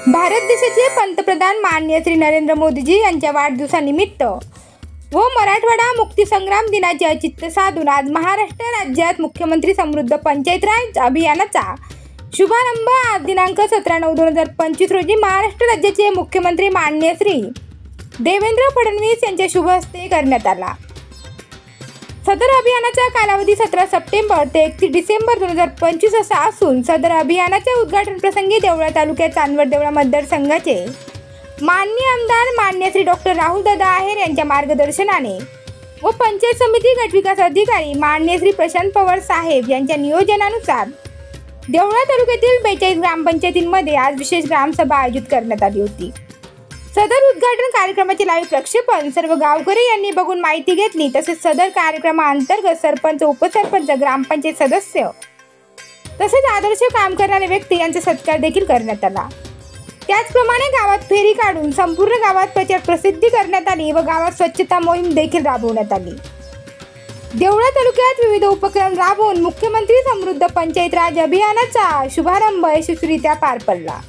भारत देशाचे पंतप्रधान माननीय श्री नरेंद्र मोदीजी यांच्या वाढदिवसानिमित्त व मराठवाडा मुक्तीसंग्राम दिनाचे औचित्य साधून आज महाराष्ट्र राज्यात मुख्यमंत्री समृद्ध पंचायत राज अभियानाचा शुभारंभ आज दिनांक 17/9/2025 रोजी महाराष्ट्र राज्याचे मुख्यमंत्री माननीय श्री देवेंद्र फडणवीस यांच्या शुभ हस्ते करण्यात आला। सदर अभियानाचा कालावधी 17 सप्टेंबर ते 31 डिसेंबर 2025 असा असून सदर अभियानाच्या उद्घाटन प्रसंगी देवळा तालुक्यात चांदवड देवळा मतदारसंघाचे माननीय आमदार माननीय श्री डॉक्टर राहुलदादा आहेर यांच्या मार्गदर्शनाने व पंचायत समिती गटविकास अधिकारी माननीय श्री प्रशांत पवार साहेब यांच्या नियोजनानुसार देवळा तालुक्यातील 42 ग्रामपंचायतींमध्ये आज विशेष ग्रामसभा आयोजित करण्यात आली होती। सदर उद्घाटन कार्यक्रमाचे लाईव्ह प्रक्षेपण सर्व गावकरी यांनी बघून माहिती घेतली। तसेच सदर कार्यक्रमाअंतर्गत सरपंच, उपसरपंच, ग्रामपंचायत सदस्य तसेच आदर्श काम करणारे व्यक्ती यांचा सत्कार देखील करण्यात आला। त्याचप्रमाणे गावात फेरी काढून संपूर्ण गावात प्रचार प्रसिद्धी करण्यात आली व गावात स्वच्छता मोहीम देखील राबवण्यात आली। देवळा तालुक्यात विविध उपक्रम राबवून मुख्यमंत्री समृद्ध पंचायत राज अभियानाचा शुभारंभ यशस्वीरित्या पार पडला।